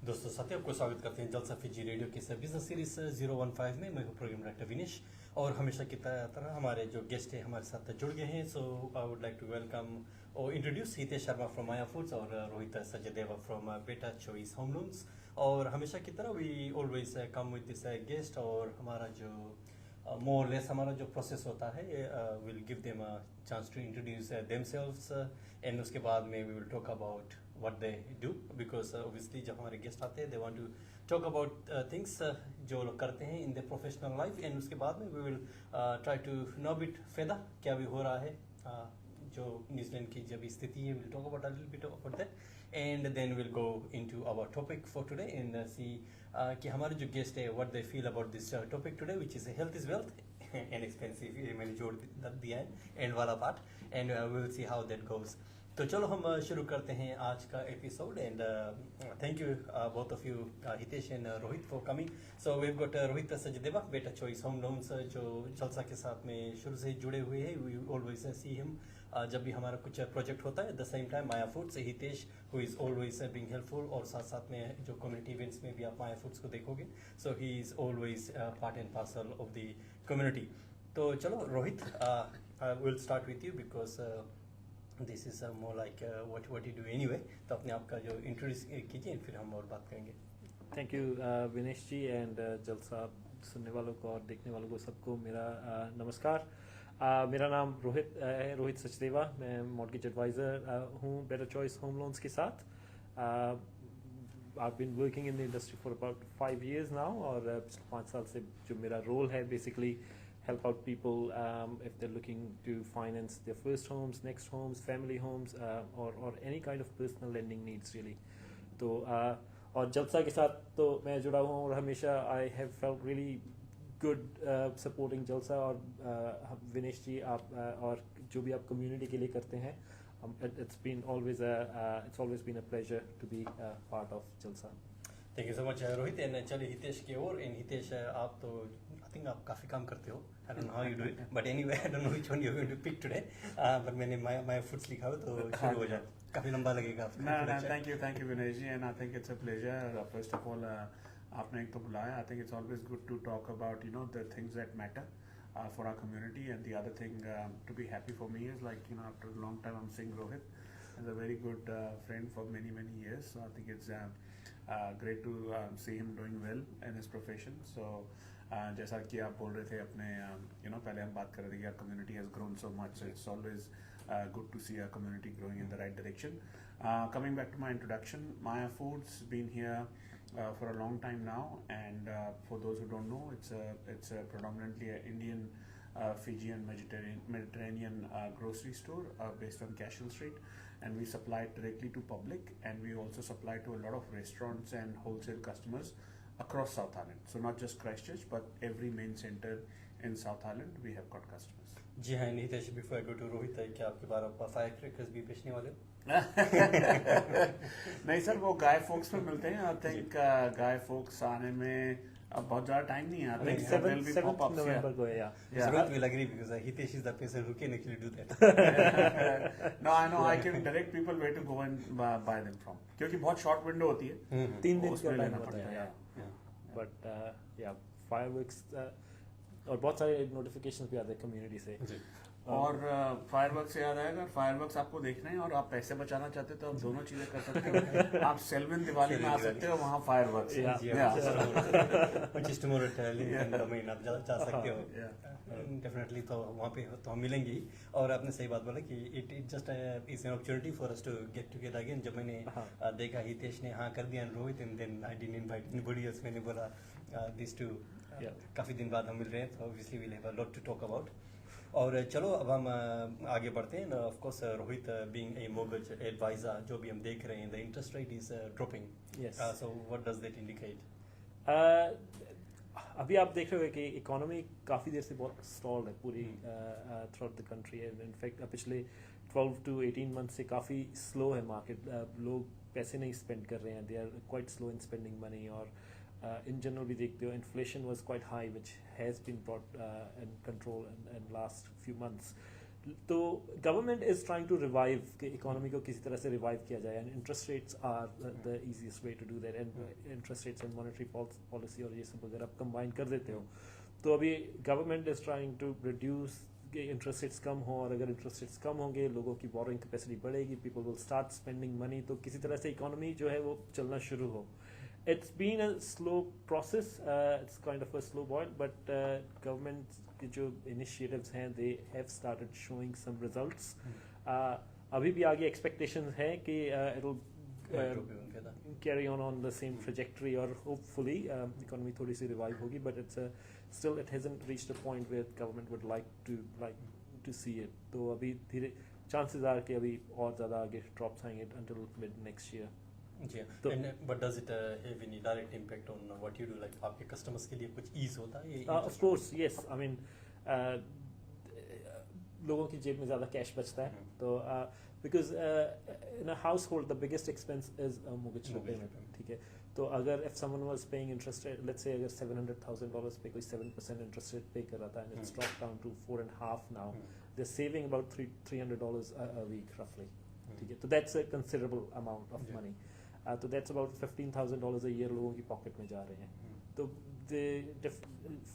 दोस्तों साथी आपको स्वागत करते हैं जलसा फीजी रेडियो के बिजनेस सीरीज 015 में। मैं हूँ प्रोग्राम डायरेक्टर विनेश और हमेशा की तरह हमारे जो गेस्ट है हमारे साथ जुड़ गए हैं। So I would like to welcome और introduce Hitesh Sharma from Maya Foods और Rohit Sachdeva from Better Choice Home Loans. और हमेशा की तरह we always come with this guest और हमारा जो मोर लेस हमारा जो प्रोसेस होता है will give them a chance to introduce themselves and उसके बाद में we will talk about what they do because obviously जब हमारे गेस्ट आते हैं they want to talk about things जो लोग करते हैं in their professional life and उसके बाद में we will try to know bit further क्या भी हो रहा है जो न्यूजीलैंड की जब स्थिति है we'll talk about a little bit about that and then we'll go into our topic for today and see कि हमारे जो गेस्ट है what they feel about this topic today which is health is wealth and expensive ये मैंने जोड़ दिया है and वाला part and we will see how that goes। तो चलो हम शुरू करते हैं आज का episode and thank you both of you Hitesh and Rohit for coming. So we have got Rohit Sachdeva Beta Choice Home loans जो जलसा के साथ में शुरू से जुड़े हुए हैं। वी ऑलवेज सी हिम जब भी हमारा कुछ प्रोजेक्ट होता है। At the same time Maya foods Hitesh who is always being helpful और साथ साथ में जो कम्युनिटी इवेंट्स में भी आप माया फूड्स को देखोगे so he is always part and parcel of the community. तो चलो Rohit will start with you because this is more like what you do anyway. तो अपने आप का जो इंट्रोड्यूस कीजिए फिर हम और बात करेंगे। Thank you Vinesh ji and जलसा सुनने वालों को और देखने वालों को सबको मेरा नमस्कार। मेरा नाम रोहित है, रोहित सचदेवा। मैं मॉर्गेज एडवाइज़र हूँ बेटा चॉइस होम लोन्स के साथ। I've been working in the industry for about 5 years now और पिछले 5 साल से जो मेरा रोल है basically help out people if they're looking to finance their first homes, next homes, family homes or any kind of personal lending needs really। तो और जलसा के साथ तो मैं जुड़ा हुआ हूँ और हमेशा I have felt really good supporting जलसा और विनेश जी आप और जो भी आप कम्युनिटी के लिए करते हैं it's always been a pleasure to be part of जलसा। Thank you so much Rohit and चलिए हितेश की ओर। एंड हितेश आप तो आई थिंक आप काफ़ी काम करते हो। I don't know how you do it but anyway I don't know which one you are going to pick today पर मैंने माय फूड्स लिखा हो तो शुरू हो जाए। काफ़ी लंबा लगेगा। ना thank you Vinesh ji and I think it's a pleasure. First of all आपने एक तो बुलाया। I think it's always good to talk about the things that matter for our community and the other thing to be happy for me is like after a long time I'm seeing Rohit as a very good friend for many years, so I think it's great to see him doing well in his profession। So जैसा कि आप बोल रहे थे अपने पहले हम बात कर रहे थे कि our community has grown so much, so it's always good to see our community growing in the right direction। Coming back to my introduction, Maya Foods been here for a long time now and for those who don't know it's a predominantly an Indian Fijian Mediterranean grocery store based on Cashel Street, and we supply it directly to public and we also supply to a lot of restaurants and wholesale customers across South Island, so not just Christchurch but every main center in South Island we have got customers। जी हाँ Hitesh before I go to Rohit क्या आपके बारे में fire crackers भी बेचने वाले हो? नहीं सर, वो गाय फोक्स में मिलते हैं। आई थिंक गाय फोक्स आने में अब बहुत ज्यादा टाइम नहीं है। आई थिंक 7th November को है। Rohit will agree because Hitesh is the person who can actually do that। No, I know I can direct people where to go and buy them from, क्योंकि बहुत short window होती है। 3 दिन का time पड़ता होता है। है बट या फायरवर्क्स और बहुत सारे नोटिफिकेशंस भी आते हैं कम्युनिटी से। और फायरवर्क्स से याद आएगा, फायरवर्क्स आपको देखना है और आप पैसे बचाना चाहते हो तो आप दोनों चीजें कर सकते हो। आप सेल्विन दिवाली में आ सकते हो, वहाँ फायरवर्क्स which is tomorrow आप जा सकते हो डेफिनेटली। तो वहाँ पे तो हम मिलेंगे ही। और आपने सही बात बोला कि it just is an opportunity for us to get together again. जब मैंने देखा हितेश ने हाँ कर दिया Rohit and then I didn't invite anybody else, मैंने बोला दिस टू काफ़ी दिन बाद हम मिल रहे हैं तो obviously we have a lot to talk about. और चलो अब हम आगे बढ़ते हैं। Of course Rohit being a mortgage adviser जो भी हम देख रहे हैं the interest rate is dropping, so what does that indicate? अभी आप देख रहे हो कि इकोनॉमी काफ़ी देर से बहुत स्टॉल्ड है पूरी through out the country. In fact पिछले 12 to 18 मंथ से काफ़ी स्लो है मार्केट। लोग पैसे नहीं स्पेंड कर रहे हैं, they are quite slow in spending money. और in general भी देखते हो inflation was quite high which has been brought in control in last few months। तो government is trying to revive कि इकोनॉमी को किसी तरह से रिवाइव किया जाए and interest rates are the easiest way to do that and interest rates and monetary policy और ये सब अगर आप कंबाइन कर देते हो तो अभी government is trying to reduce कि इंटरेस्ट रेट्स कम हो और अगर इंटरेस्ट रेट्स कम होंगे लोगों की बोरोइंग कैपेसिटी बढ़ेगी people will start spending money तो किसी तरह से इकोनॉमी जो है वो चलना शुरू हो It's been a slow process. It's kind of a slow boil, but government के जो initiatives हैं, they have started showing some results. अभी भी आगे expectations हैं कि it'll carry on the same trajectory और hopefully economy थोड़ी सी revive होगी, but it's still it hasn't reached a point where government would like to see it. तो अभी धीरे chances are कि अभी और ज़्यादा आगे drops आएंगे until mid next year. Yeah. But does it have any direct impact on what you do? Like आपके customers के लिए कुछ ease होता है? Of course, yes. I mean, लोगों की जेब में ज़्यादा कैश बचता है तो because in a household the biggest expense is mortgage repayment. ठीक है तो अगर if someone was paying interest rate, let's say अगर $700,000 पे कोई 7% interest rate pay कर रहा था and it's dropped down to 4.5 now, they're saving about $300 a week roughly. ठीक है तो that's a considerable amount of money. तो that's about $15,000 a year लोगों की पॉकेट में जा रहे हैं तो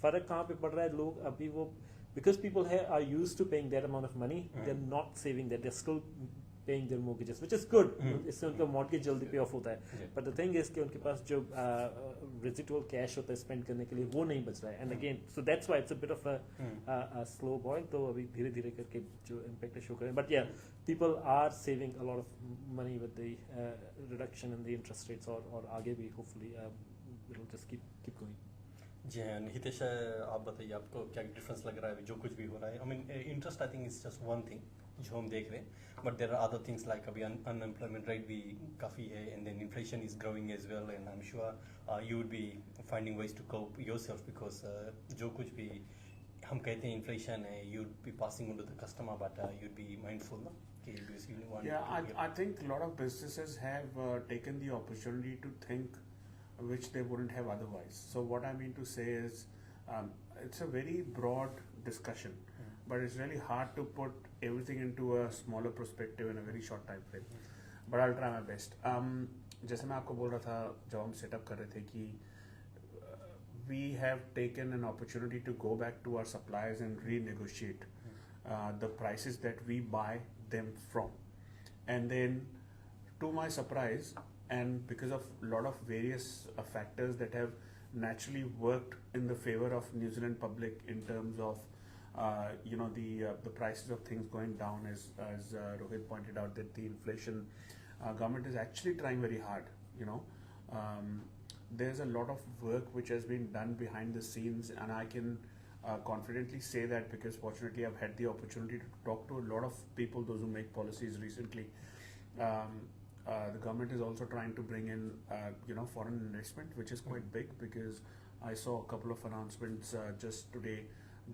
फ़र्क कहाँ पे पड़ रहा है लोग अभी वो because people here are used to paying that amount of money they're not saving that they're still paying their mortgages which is good इससे उनका mortgage जल्दी pay off होता है but the thing is कि उनके पास जो residual cash होता है spend करने के लिए वो नहीं बच रहा है and again so that's why it's a bit of a slow boil तो अभी धीरे धीरे करके जो impact है show करें but yeah people are saving a lot of money with the reduction in the interest rates और आगे भी hopefully it'll just keep going. जी हाँ हितेश आप बताइए आपको क्या डिफरेंस लग रहा है जो कुछ भी हो रहा है I mean interest I think is just one thing जो हम देख रहे हैं but there are other things like अभी अनएम्प्लॉयमेंट रेट भी काफ़ी है and then inflation is growing as well and I am sure you would be finding ways to cope yourself because जो कुछ भी हम कहते हैं इन्फ्लेशन है you would be passing on to the customer but you would be mindful ना I think a lot of businesses have taken the opportunity to think which they wouldn't have otherwise. So what I mean to say is, it's a very broad discussion, but it's really hard to put everything into a smaller perspective in a very short time frame. But I'll try my best. जैसे मैं आपको बोल रहा था जब हम setup कर रहे थे कि we have taken an opportunity to go back to our suppliers and renegotiate the prices that we buy them from, and then to my surprise. And because of a lot of various factors that have naturally worked in the favor of New Zealand public in terms of the prices of things going down, as Rohit pointed out, that the inflation government is actually trying very hard. There's a lot of work which has been done behind the scenes, and I can confidently say that because fortunately I've had the opportunity to talk to a lot of people, those who make policies recently. The government is also trying to bring in, foreign investment, which is quite big because I saw a couple of announcements just today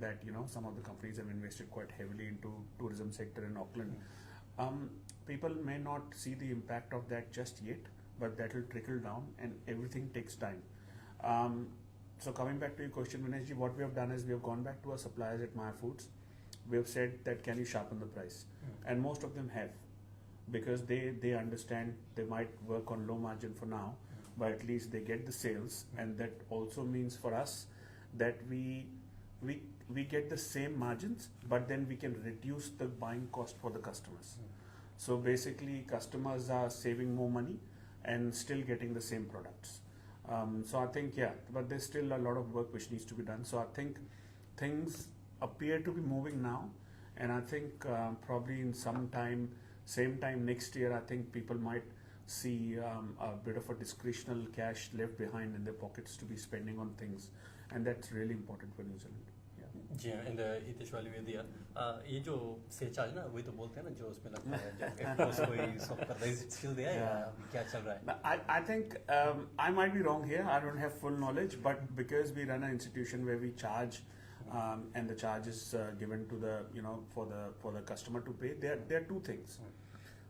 that some of the companies have invested quite heavily into tourism sector in Auckland. People may not see the impact of that just yet, but that will trickle down, and everything takes time. So coming back to your question, Vineshji, what we have done is we have gone back to our suppliers at Maya Foods. We have said that can you sharpen the price, and most of them have. Because they understand they might work on low margin for now, but at least they get the sales, and that also means for us that we get the same margins, but then we can reduce the buying cost for the customers. So basically, customers are saving more money and still getting the same products. So I think but there's still a lot of work which needs to be done. So I think things appear to be moving now, and I think probably in same time next year, I think people might see a bit of a discretional cash left behind in their pockets to be spending on things, and that's really important for New Zealand. जी हाँ and Hitesh वाली वेदिया ये जो surcharge ना वही तो बोलते हैं ना जो उसमें लगता है जब एयरफोर्स कोई सॉफ्ट करता है स्टिल दिया या क्या चल रहा है I think I might be wrong here. I don't have full knowledge, but because we run an institution where we charge and the charge is given to the for the customer to pay, there are two things.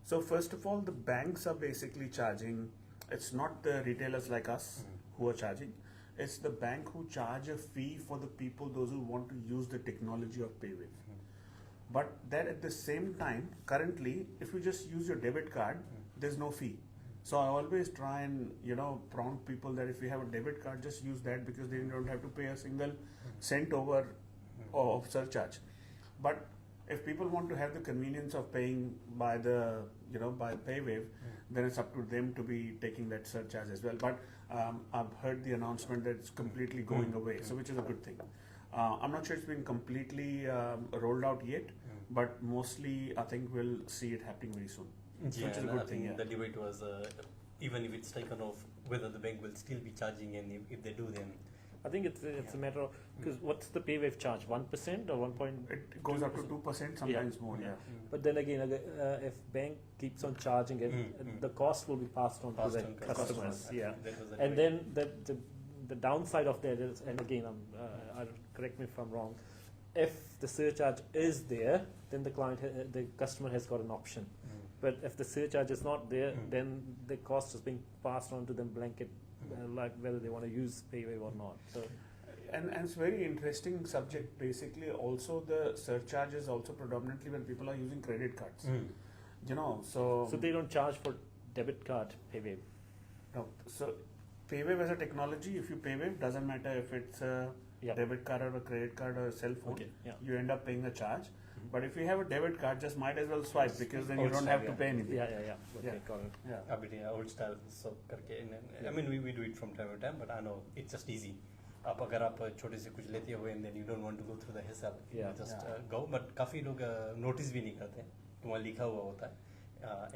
So first of all, the banks are basically charging. It's not the retailers like us who are charging. It's the bank who charge a fee for the people, those who want to use the technology of PayWave. But then at the same time, currently, if you just use your debit card, there's no fee. So I always try and prompt people that if you have a debit card, just use that because then you don't have to pay a single cent over of surcharge. But if people want to have the convenience of paying by the by PayWave, then it's up to them to be taking that surcharge as well. But I've heard the announcement that it's completely going away, so which is a good thing. I'm not sure it's been completely rolled out yet, but mostly I think we'll see it happening very soon. Yeah, which is a and good I thing, think yeah. the debate was even if it's taken off, whether the bank will still be charging, and if they do, then I think it's a matter of, because what's the PayWave charge? 1% or 1. It goes up to 2%, sometimes more. Yeah. But then again, if bank keeps on charging it, the cost will be passed on to the customers. Yeah, and then the downside of that is, and again, correct me if I'm wrong, if the surcharge is there, then the customer has got an option. But if the surcharge is not there, then the cost is being passed on to them blanket, like whether they want to use PayWave or not. So. And it's very interesting subject. Basically, also the surcharge is also predominantly when people are using credit cards. So they don't charge for debit card PayWave. no. So PayWave as a technology, if you PayWave, doesn't matter if it's a debit card or a credit card or a cell phone, you end up paying a charge. But if you have a debit card, just might as well swipe because then you don't have to pay anything. Yeah. Okay, got it. a bit old style so करके I mean we do it from time to time, but I know it's just easy. आप अगर आप छोटे से कुछ लेते हो and then you don't want to go through the hassle, you just go. But काफी लोग notice भी नहीं करते, वहाँ लिखा हुआ होता है,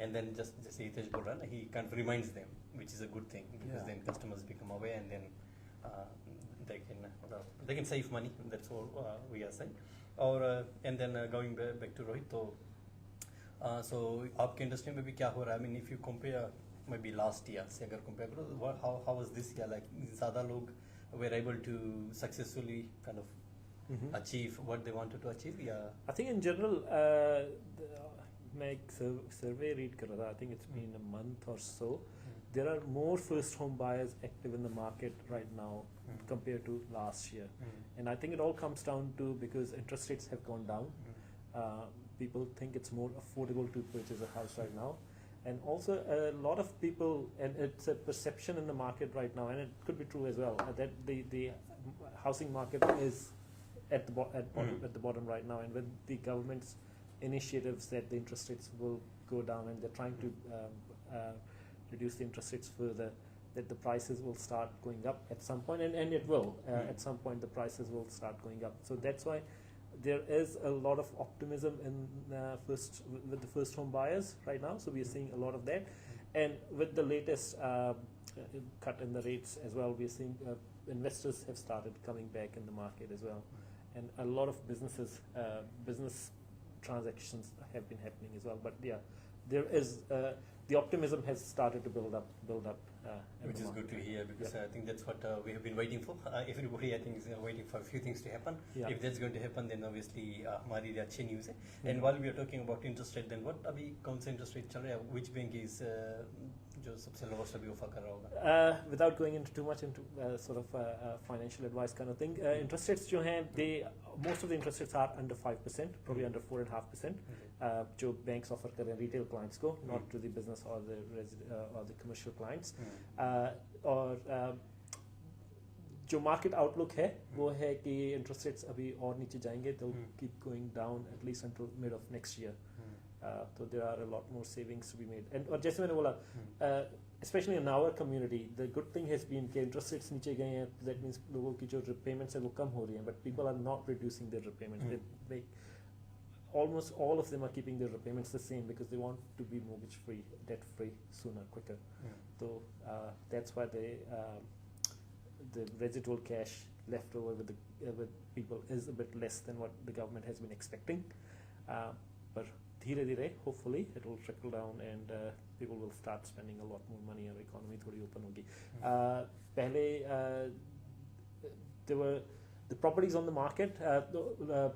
and then just जैसे हितेश बोल रहा है ना, he kind of reminds them, which is a good thing because then customers become aware and then they can save money. That's all we are saying. और and then going back to Rohit, तो so आपके industry में भी क्या हो रहा है? I mean if you compare maybe last year से अगर compare करो, how was this year? Like ज़्यादा लोग were able to successfully kind of achieve what they wanted to achieve? Yeah. I think in general, मैं एक survey read कर रहा था. I think it's been a month or so. There are more first home buyers active in the market right now compared to last year. And I think it all comes down to because interest rates have gone down. People think it's more affordable to purchase a house right now. And also a lot of people, and it's a perception in the market right now, and it could be true as well, that the housing market is at the bottom right now. And with the government's initiatives that the interest rates will go down and they're trying to reduce the interest rates further, that the prices will start going up at some point, and it will. At some point the prices will start going up. So that's why there is a lot of optimism in with the first home buyers right now. So we are seeing a lot of that. And with the latest cut in the rates as well, we are seeing investors have started coming back in the market as well. And a lot of business transactions have been happening as well. But yeah, there is the optimism has started to build up. Which is good to hear because I think that's what we have been waiting for. Everybody I think is waiting for a few things to happen. If that's going to happen, then obviously हमारी लिए अच्छी news है. And while we are talking about interest rate, then what अभी कौन सा interest rate चल रहा है? Which bank is जो सबसे lowest अभी offer कर रहा होगा? Without going into too much into sort of financial advice kind of thing, interest rates जो हैं, most of the interest rates are under 5%, probably under 4.5%. जो banks offer कर रहे हैं retail clients को, not to the business or the commercial clients. और जो market outlook है वो है कि interest rates अभी और नीचे जाएंगे. They'll keep going down at least until mid of next year. So there are a lot more savings to be made. And और जैसे मैंने बोला, especially in our community, the good thing has been कि interest rates नीचे गए हैं. That means लोगों की जो repayments है वो कम हो रही हैं. But people are not reducing their repayments. They almost all of them are keeping their repayments the same because they want to be mortgage free, debt free sooner, quicker. So that's why the residual cash left over with people is a bit less than what the government has been expecting. But धीरे-धीरे, hopefully it will trickle down and people will start spending a lot more money और economy थोड़ी open होगी. पहले there were the properties on the market,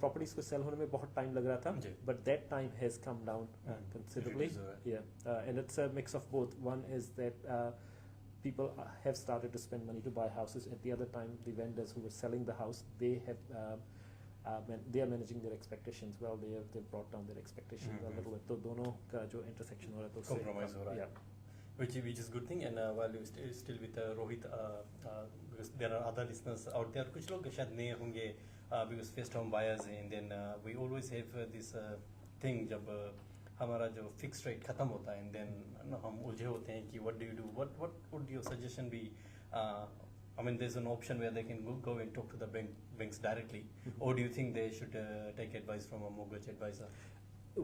properties को sell होने में बहुत time लग रहा था, but that time has come down considerably. And it's a mix of both. One is that people have started to spend money to buy houses. At the other time, the vendors who were selling the house, they have they are managing their expectations well. They've brought down their expectations a little bit. तो दोनों का जो intersection हो रहा है तो उससे Compromise हो रहा है. yeah. Which is good thing. And while you still with Rohit, because there are other listeners out there, कुछ लोग शायद नए होंगे because first home buyers हैं, and then we always have this thing जब हमारा जो fixed rate खत्म होता है, and then हम उलझे होते हैं कि what do you do? What would your suggestion be? I mean, there's an option where they can go and talk to the banks directly, or do you think they should take advice from a mortgage advisor?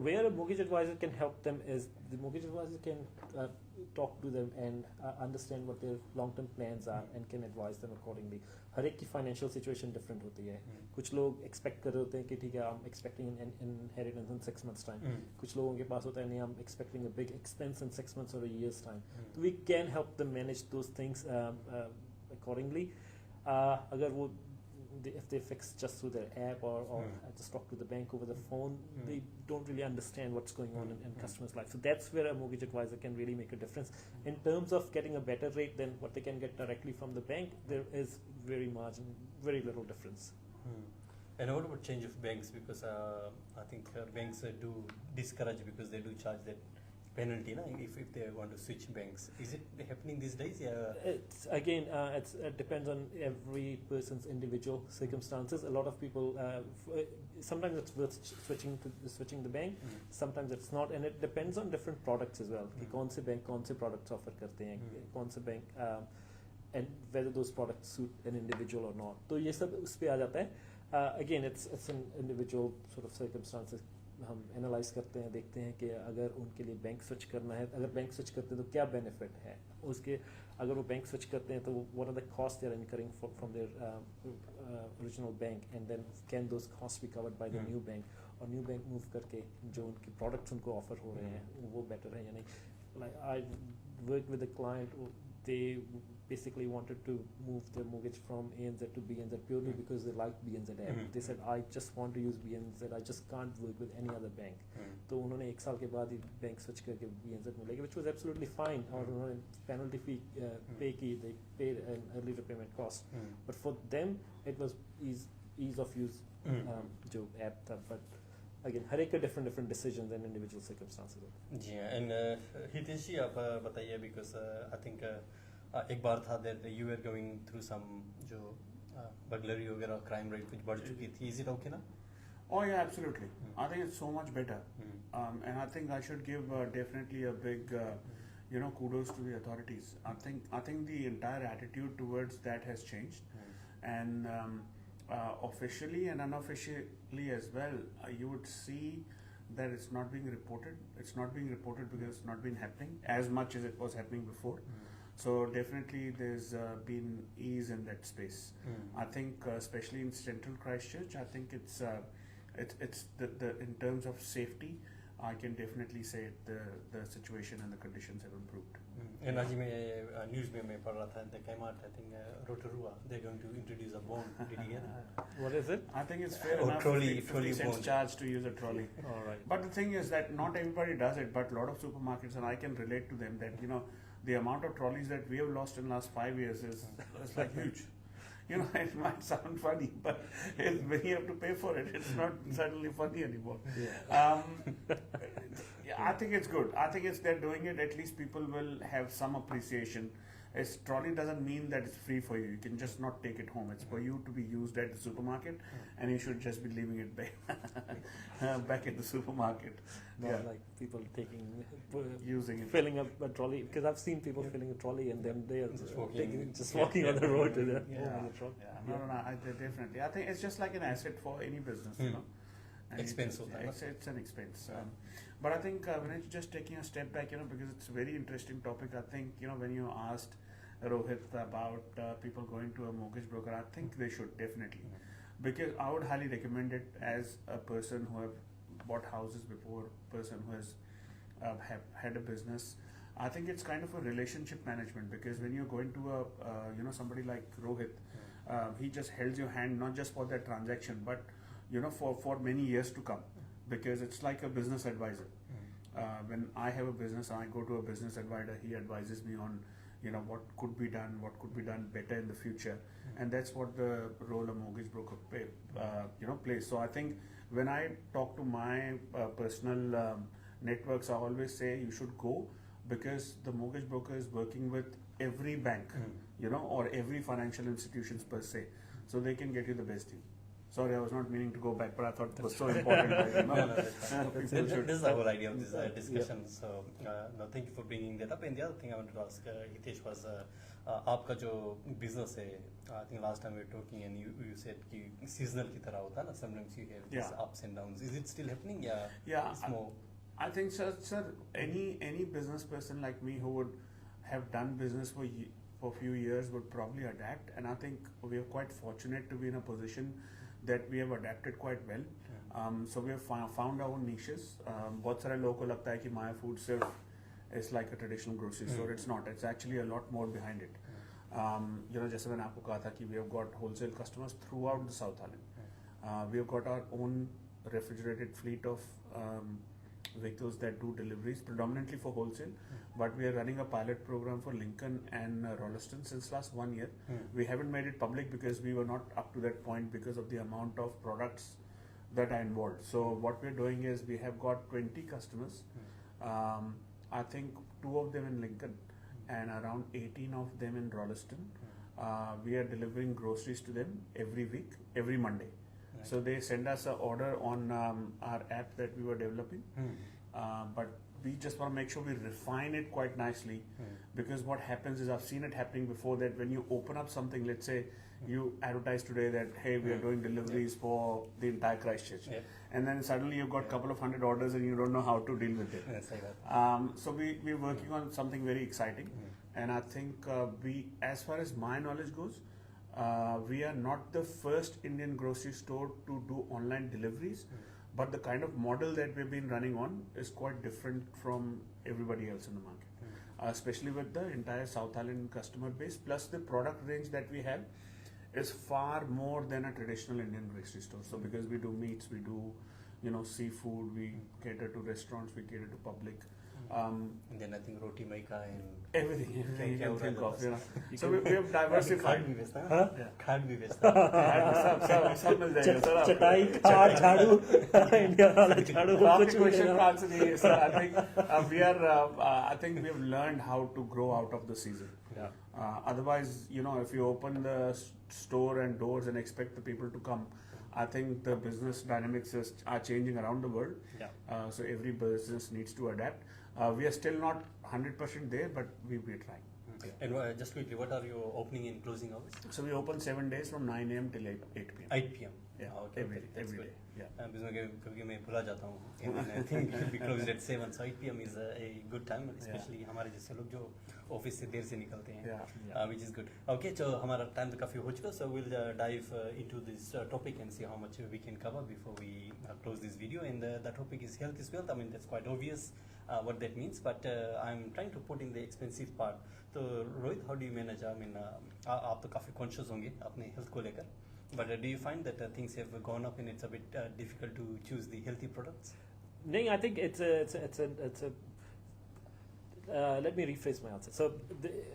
Where a mortgage advisor can help them is the mortgage advisor can talk to them and understand what their long-term plans are and can advise them accordingly. हर एक की financial situation different होती है. कुछ लोग expect कर रहे होते हैं कि ठीक है, I'm expecting an inheritance in 6 months time. कुछ लोगों के पास होता है नहीं, I'm expecting a big expense in 6 months or a year's time. So we can help them manage those things accordingly. अगर वो if they fix just through their app or just talk to the bank over the phone, they don't really understand what's going on in customers' life. So that's where a mortgage advisor can really make a difference. In terms of getting a better rate than what they can get directly from the bank, there is very little difference. And what about change of banks? Because I think banks do discourage because they do charge that penalty if they want to switch banks. Is it happening these days? Yeah. It's again, it depends on every person's individual circumstances. A lot of people, sometimes it's worth switching the bank. Sometimes it's not, and it depends on different products as well. कि कौन से bank कौन से products offer करते हैं, कौन से bank, and whether those products suit an individual or not. तो ये सब उस पे आ जाता है. Again, it's an individual sort of circumstances. हम एनालाइज करते हैं, देखते हैं कि अगर उनके लिए बैंक स्विच करना है, अगर बैंक स्विच करते हैं तो क्या बेनिफिट है उसके, अगर वो बैंक स्विच करते हैं तो what are the cost they are incurring from their original bank, and then can those cost be covered by the new bank, और न्यू बैंक मूव करके जो उनके प्रोडक्ट्स उनको ऑफर हो रहे हैं वो बेटर है या नहीं. Like I work with a client, they basically wanted to move their mortgage from ANZ to BNZ purely because they liked BNZ app. They said, I just want to use BNZ, I just can't work with any other bank. तो उन्होंने 1 साल के बाद ही bank switch करके BNZ में ले गए, which was absolutely fine. और उन्होंने penalty fee pay की, they paid an early repayment cost. But for them, it was ease of use जो app था. But again, हर एक का different decisions and individual circumstances. जी हाँ. And हितेश जी आप बताइए, because I think एक बार था that you were going through some जो burglary वगैरह crime rate कुछ बढ़ चुकी थी. Is it okay now? Oh yeah, absolutely. I think it's so much better. And I think I should give definitely a big kudos to the authorities. I think the entire attitude towards that has changed. And officially and unofficially as well, you would see that it's not being reported. It's not being reported because it's not been happening as much as it was happening before. So definitely there's been ease in that space. I think especially in Central Christchurch, I think it's the in terms of safety, I can definitely say the situation and the conditions have improved. And आज मैं news में मैं पढ़ रहा था the Kmart, I think Rotorua, they're going to introduce a bond. Did you hear that? What is it? I think it's fair enough. Trolley 50 cents bond. charge to use a trolley. All right. But the thing is that not everybody does it, but a lot of supermarkets, and I can relate to them, that the amount of trolleys that we have lost in the last 5 years is like huge. It might sound funny, but when you have to pay for it, it's not suddenly funny anymore. Yeah. I think it's good. I think they're doing it. At least people will have some appreciation. Trolley doesn't mean that it's free for you. You can just not take it home. It's for you to be used at the supermarket, and you should just be leaving it back at the supermarket. Not like people Using it. filling up a trolley, because I've seen people filling a trolley and then they are Just walking on the road to the trolley. No, definitely. I think it's just like an asset for any business, And Expense it's an expense. But I think when it's just taking a step back, because it's a very interesting topic. I think when you asked Rohit about people going to a mortgage broker, I think they should definitely, because I would highly recommend it as a person who have bought houses before, person who has had a business. I think it's kind of a relationship management, because when you're going to a somebody like Rohit, he just holds your hand not just for that transaction, but for many years to come, because it's like a business advisor. When I have a business, I go to a business advisor. He advises me on what could be done, what could be done better in the future, and that's what the role of mortgage broker plays. So I think when I talk to my personal networks, I always say you should go, because the mortgage broker is working with every bank, or every financial institutions per se, so they can get you the best deal. Sorry, I was not meaning to go back, but I thought it was so important that people should. This is the whole idea of this discussion. So, no, thank you for bringing that up. And the other thing I wanted to ask Hitesh was, आपका जो business है, I think last time we were talking and you said कि seasonal की तरह होता है ना, sometimes you have these ups and downs. Is it still happening? Yeah, it's more. I think, sir, any business person like me who would have done business for a few years would probably adapt, and I think we are quite fortunate to be in a position that we have adapted quite well. So we have found our own niches. बहुत सारे लोगों को लगता है कि Maya Food सिर्फ is like a traditional grocery store. It's not. It's actually a lot more behind it. जैसे मैंने आपको कहा था कि we have got wholesale customers throughout the South Island. We have got our own refrigerated fleet of vehicles that do deliveries predominantly for wholesale, but we are running a pilot program for Lincoln and Rolleston since last 1 year. We haven't made it public because we were not up to that point because of the amount of products that are involved. So what we're doing is we have got 20 customers. I think 2 of them in Lincoln and around 18 of them in Rolleston. We are delivering groceries to them every week, every Monday. So they send us an order on our app that we were developing, but we just want to make sure we refine it quite nicely, because what happens is, I've seen it happening before, that when you open up something, let's say you advertise today that, hey, we are doing deliveries for the entire Christchurch, and then suddenly you've got a couple of hundred orders and you don't know how to deal with it. So we're working on something very exciting, and I think as far as my knowledge goes, we are not the first Indian grocery store to do online deliveries, but the kind of model that we've been running on is quite different from everybody else in the market, especially with the entire South Island customer base, plus the product range that we have is far more than a traditional Indian grocery store. So because we do meats, we do seafood, we cater to restaurants, we cater to public. And then I think roti maika and everything you can think of. So we have diversified. खाट भी बेचता है। सब मिल जाएगा sir आपको। चटाई, खाट, झाड़ू, इंडिया वाला झाड़ू, आपकी question का answer यही है sir. I think we have learned how to grow out of the season. Otherwise, if you open the store and doors and expect the people to come, I think the business dynamics are changing around the world. So every business needs to adapt. We are still not 100% there, but we're trying. And just quickly, what are your opening and closing hours? So we open 7 days from 9 a.m. till 8 p.m. 8 p.m. Yeah, every day. Yeah. क्योंकि मैं भुला जाता हूँ, and I think it should be closed at 7, so 8 p.m. is a good time, especially हमारे जैसे लोग जो office से देर से निकलते हैं, which is good. Okay, so हमारा time तो काफी हो चुका, so we'll dive into this topic and see how much we can cover before we close this video. And the topic is health is wealth. I mean, that's quite obvious what that means, but I'm trying to put in the expensive part. तो Rohit, how do you manage? I mean, आप तो काफी conscious होंगे अपने health को लेकर, but do you find that things have gone up and it's a bit difficult to choose the healthy products? No, I think it's a let me rephrase my answer. So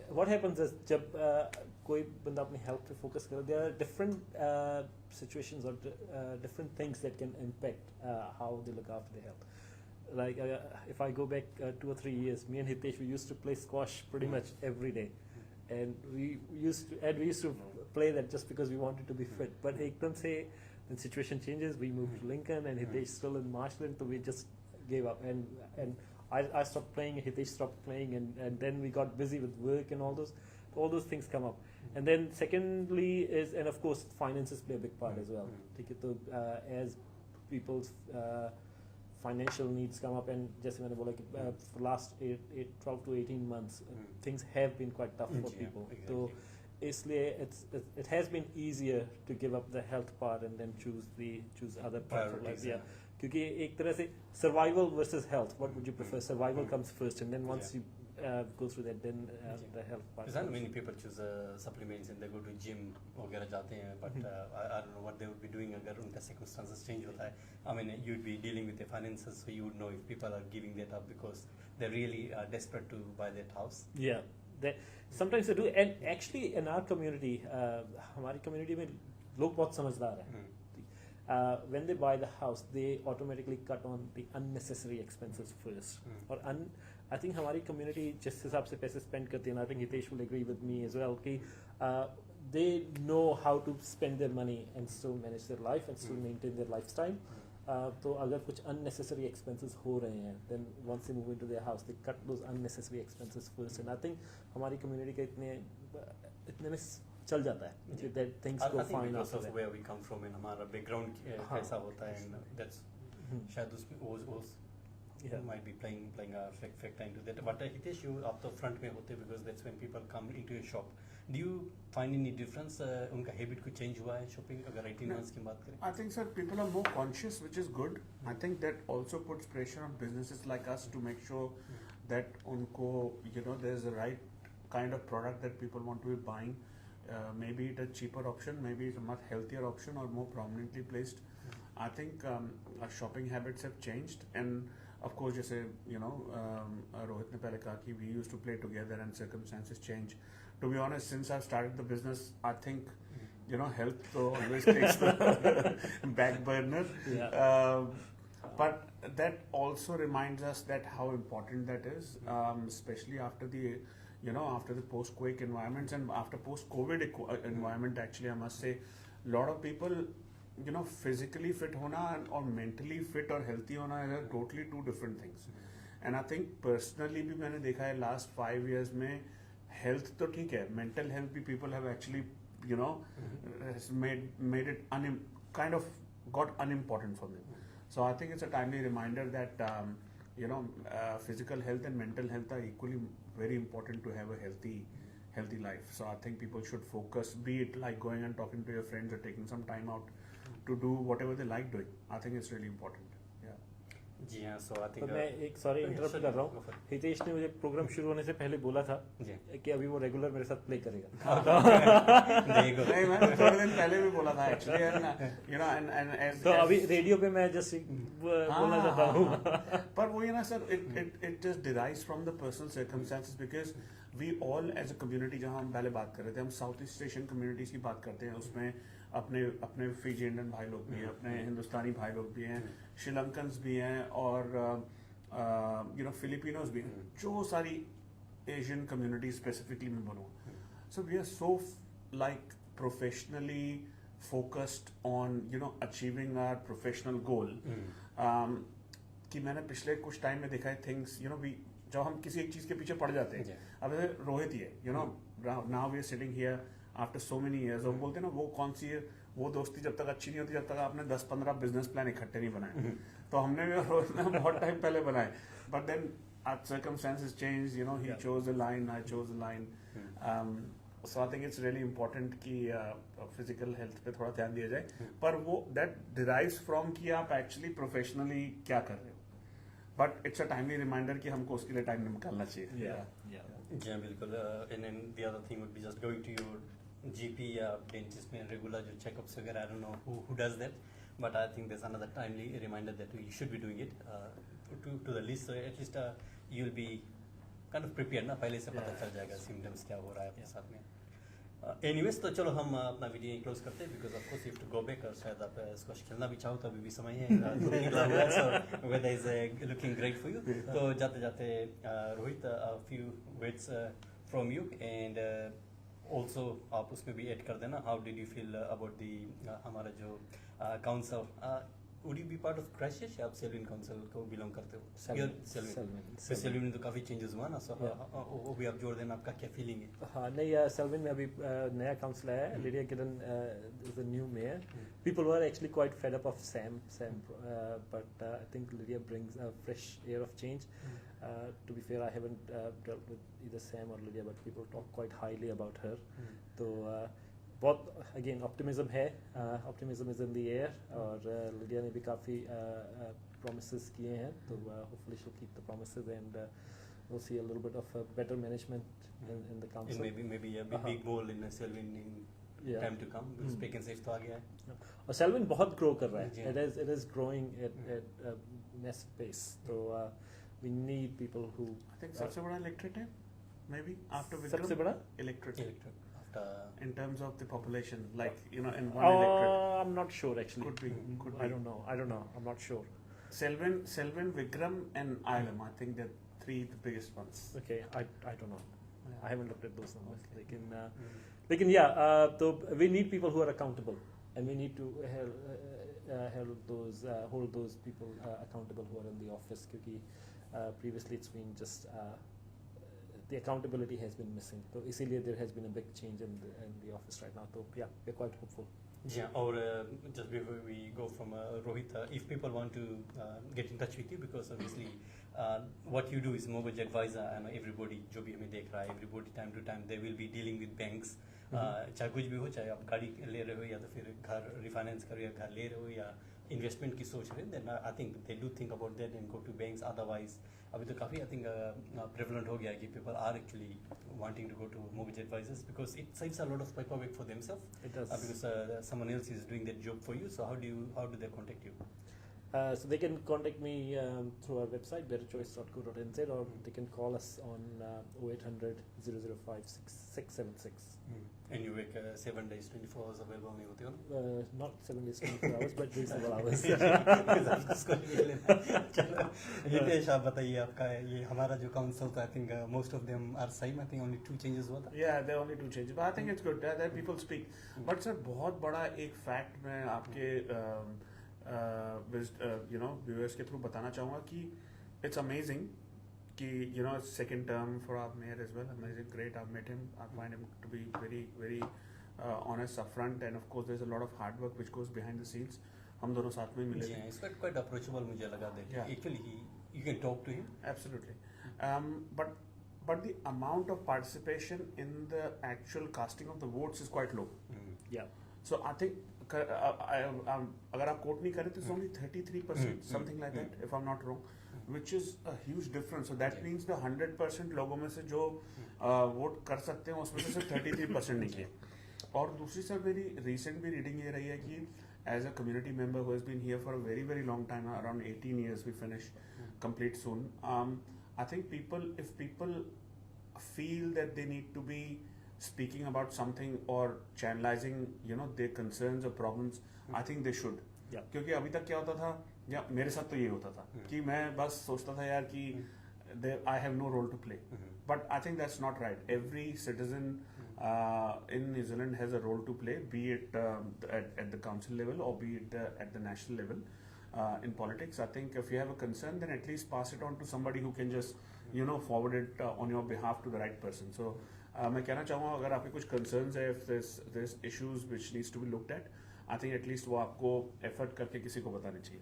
what happens is जब कोई बंदा अपनी health पे focus करे, there are different situations or different things that can impact how they look after their health. Like if I go back 2 or 3 years, me and Hitesh, we used to play squash pretty much every day, and we used to play that just because we wanted to be fit. But ekdam se when situation changes, we moved to Lincoln, and Hitesh still in Marshland, so we just gave up. And I stopped playing, Hitesh stopped playing, and then we got busy with work and all those things come up. And then secondly is, and of course finances play a big part as well. As people's financial needs come up, and जैसे मैंने बोला कि for the last 12 to 18 months things have been quite tough for people. So इसलिए it has been easier to give up the health part and then choose other parts of life. क्योंकि एक तरह से survival versus health, what would you prefer? Survival comes first, and then once you go through that, then the health part. Because many people choose supplements and they go to gym वगैरह जाते हैं, but I don't know what they would be doing अगर उनका circumstances change होता है. I mean, you'd be dealing with the finances, so you would know if people are giving that up because they're really desperate to buy that house. sometimes they do, and actually in our community, हमारी community में लोग बहुत समझदार हैं. When they buy the house, they automatically cut on the unnecessary expenses first. और I think हमारी community जिस हिसाब से पैसे spend करती है, and I think Hitesh will agree with me as well, कि they know how to spend their money and still manage their life and still maintain their lifestyle. तो अगर कुछ unnecessary expenses हो रहे हैं, then once they move into their house, they cut those unnecessary expenses first. And I think हमारी community के इतने में चल जाता है that things go fine after that. Where we come from and हमारा background कैसा होता है, and that's शायद उसमें वो might be playing a factor into that. But Hitesh, you आप तो front में होते because that's when people come into your shop. Do you find any difference? उनका habit कुछ change हुआ है shopping अगर 18 months की बात करें? I think, sir, people are more conscious, which is good. I think that also puts pressure on businesses like us to make sure that उनको, you know, there's the right kind of product that people want to be buying. Maybe it's a cheaper option, maybe it's a much healthier option or more prominently placed. I think our shopping habits have changed, and of course, जैसे you know, Rohit ने पहले कहा कि we used to play together and circumstances change. To be honest, since I've started the business, I think you know, health always takes the back burner. But that also reminds us that how important that is, especially after the after the post-quake environments and after post-COVID environment. Actually, I must say, a lot of people, you know, physically fit hona or mentally fit or healthy hona are totally two different things. And I think personally भी मैंने देखा है last 5 years में health तो ठीक है, mental health भी people have actually, you know, has made it kind of got unimportant for them. So I think it's a timely reminder that you know, physical health and mental health are equally very important to have a healthy life. So I think people should focus, be it like going and talking to your friends or taking some time out to do whatever they like doing. I think it's really important. जी हाँ, so I think तो मैं एक sorry interrupt कर रहा हूँ. हितेश ने मुझे programme शुरू होने से पहले बोला था कि अभी वो रेगुलर मेरे साथ प्ले करेगा. नहीं, मैंने थोड़े दिन पहले भी बोला था actually, you know, and as तो अभी रेडियो पे मैं जस्ट बोलना चाहता हूँ. पर वो ये ना sir, it just derives from the personal circumstances, because we all as a community, जहाँ हम पहले बात कर रहे थे, हम साउथ ईस्ट एशियन कम्युनिटीज की बात करते हैं, उसमें अपने फिजी इंडियन भाई लोग भी हैं, अपने हिंदुस्तानी भाई लोग भी हैं, श्रीलंकन्स भी हैं, और यू नो फिलिपिनोज भी हैं, जो सारी एशियन कम्युनिटी स्पेसिफिकली मैं बोलूँ. So we are so like professionally focused on, you know, achieving our professional goal. कि मैंने पिछले कुछ टाइम में देखा है things, you know, जब हम किसी एक चीज के पीछे पड़ जाते हैं, अब रोहित ही है, you know, now we are sitting here after so many years, और बोलते हैं ना, वो कौन सी है वो दोस्ती जब तक अच्छी नहीं होती जब तक आपने 10-15 बिजनेस प्लान इकट्ठे नहीं बनाए. तो हमने भी रोहित ने बहुत टाइम पहले बनाए, but then circumstances changed, you know, he chose a line, I chose a line. So I think it's really important कि physical health पे थोड़ा ध्यान दिया जाए, पर वो that derives from कि आप actually professionally क्या कर रहे हो. But it's a timely reminder कि हमको उसके लिए टाइम निकालना चाहिए. जी बिल्कुल. And then the other thing would be just going to your GP या dentist में regular जो checkups वगैरह, I don't know who does that, but I think there's another timely reminder that you should be doing it to the list, so at least you'll be kind of prepared ना, पहले से पता चल जाएगा symptoms क्या हो रहा है अपने साथ में. Anyways, तो चलो हम अपना वीडियो क्लोज करते हैं, because of course you have to go back, और शायद आप इसको खेलना भी चाहो तो अभी भी समय है. So weather is looking great for you. तो जाते जाते Rohit, a few words from you, and also आप उसमें भी ऐड कर देना, how did you feel about the हमारा जो council, would you be part of Christchurch या आप सेल्विन काउंसिल को बिलोंग करते हो? सेल्विन में तो काफ़ी चेंजेस हुआ ना, सो वो भी आप जोड़ देना, आपका क्या फीलिंग है? हाँ नहीं, सेल्विन में अभी नया काउंसिल आया है, Lydia Kiran is the new mayor. People were actually quite fed up of Sam, but I think Lydia brings a fresh air of change. To be fair, I haven't dealt with either Sam or Lydia, but people talk quite highly about her. तो बहुत again optimism है, optimism is in the air, और Lydia ने भी काफ़ी promises किए हैं, तो hopefully she'll keep the promises, and we'll see a little bit of better management in the council. And maybe a big goal in Selwyn in time to come, because Pick and Safe तो आ गया है. और Selvin बहुत grow कर रहा है, it is growing at a massive pace, so we need people who. I think सबसे बड़ा इलेक्ट्रेट है maybe after Vikram. सबसे बड़ा? Electric. after In terms of the population, like in one electric. I'm not sure actually. Could be. Could be. I don't know. I'm not sure. Selvan, Vikram, and Ilam. I think they're three the biggest ones. Okay, I don't know. I haven't looked at those numbers. Okay. Lekin yeah, so we need people who are accountable, and we need to hold those people accountable who are in the office. Because previously it's been just the accountability has been missing. So इसीलिए there has been a big change in the office right now. So yeah, we're quite hopeful. Yeah, or just before we go from Rohit, if people want to get in touch with you, because obviously what you do is mortgage advisor, and everybody जो भी हमें देख रहा है, everybody time to time they will be dealing with banks. चाहे कुछ भी हो, चाहे आप गाड़ी ले रहे हो या तो फिर घर रिफाइनेंस कर रहे हो या घर ले रहे हो या इन्वेस्टमेंट की सोच रहे हैं, then I think they do think about that and go to banks. Otherwise, अभी तो काफ़ी I think prevalent हो गया कि people are actually wanting to go to mortgage advisors because it saves a lot of paperwork for themselves. It does. Because someone else is doing that job for you. So how do they contact you? So they can contact me through our website betterchoice.co.nz, or they can call us on 0800 005 6676. And you work 7 days, 24 hours available नहीं होते हो ना? Not 7 days, 24 hours, but reasonable hours. चलो हितेश आप बताइए आपका ये हमारा जो काउंसिल था, I think most of them are same. I think only 2 changes हुआ था. Yeah, there are only 2 changes, but I think it's good that people speak. But sir, बहुत बड़ा एक fact मैं आपके viewers के through बताना चाहूँगा कि it's amazing कि it's second term for our mayor as well. Amazing, great. I've met him. I find him to be very, very honest, upfront, and of course there's a lot of hard work which goes behind the scenes. हम दोनों साथ में मिले. Yeah, it's quite approachable मुझे लगा that. Yeah. Actually, you can talk to him. Absolutely. But the amount of participation in the actual casting of the votes is quite low. Yeah. So I think अगर आप coat नहीं करें तो it's only 33%, something like that, if I'm not wrong, which is a huge difference. So that means the 100% लोगों में से जो vote कर सकते हैं उसमें से सिर्फ 33% निकले. और दूसरी सर मेरी recent भी reading ये रही है कि as a community member who has been here for a very, very long time, around 18 years, we finish complete soon. I think if people feel that they need to be speaking about something or channelizing, their concerns or problems, I think they should. Yeah. क्योंकि अभी तक क्या होता था, या मेरे साथ तो ये होता था कि मैं बस सोचता था यार कि I have no role to play. But I think that's not right. Every citizen in New Zealand has a role to play, be it at the council level or be it at the national level. In politics, I think if you have a concern, then at least pass it on to somebody who can just, forward it on your behalf to the right person. So, मैं कहना चाहूँगा अगर आपके कुछ concerns है, if there's issues which needs to be looked at, I think at least वो आपको effort करके किसी को बताने चाहिए.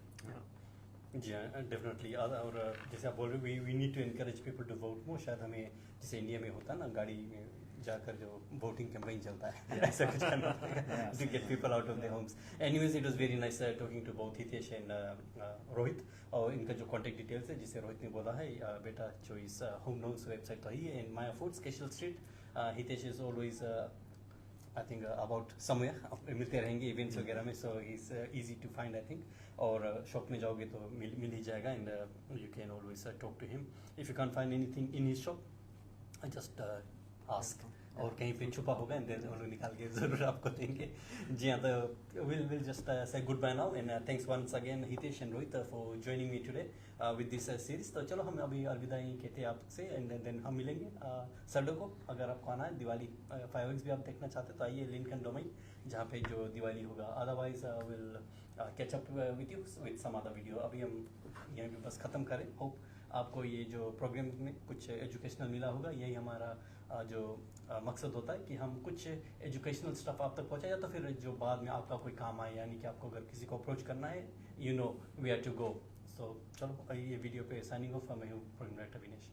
Yeah, definitely. और जैसे आप बोल रहे हो, we need to encourage people to vote more. शायद हमें जैसे इंडिया में होता है ना, गाड़ी में जाकर जो voting campaign चलता है, ऐसा कुछ करना पड़ेगा to get people out of their homes. Anyways, it was very nice talking to both Hitesh and Rohit. और इनका जो contact details है, जिसे रोहित ने बोला है, बेटा चॉइस home loans website तो ही है, and Maya Foods, Cashel Street. Hitesh is always I think about somewhere मिलते रहेंगे events वगैरह में, so he's easy to find I think. और शॉप में जाओगे तो मिल ही जाएगा, and you can always talk to him. If you can't find anything in his shop, just ask. और कहीं पे छुपा होगा and then हम लोग निकाल के ज़रूर आपको देंगे. जी हाँ, तो we'll just say goodbye now, and thanks once again Hitesh and Rohit for joining me today with this series. तो चलो हम अभी अलविदाई कहते हैं आपसे, and then हम मिलेंगे संडे को. अगर आपको आना है, दिवाली फायरवर्क्स भी आप देखना चाहते तो आइए लिंकन डोमेन, जहाँ पे जो दिवाली होगा. Otherwise will catch up with you with some other video. अभी हम यहाँ पे बस ख़त्म करें. होप आपको ये जो प्रोग्राम में कुछ एजुकेशनल मिला होगा. यही हमारा जो मकसद होता है कि हम कुछ एजुकेशनल स्टफ आप तक पहुँचाए, या तो फिर जो बाद में आपका कोई काम आए, यानी कि आपको अगर किसी को अप्रोच करना है, वेयर टू गो. सो चलो ये वीडियो पे साइनिंग ऑफ. मैं हूँ प्रोग्राम डायरेक्टर विनेश.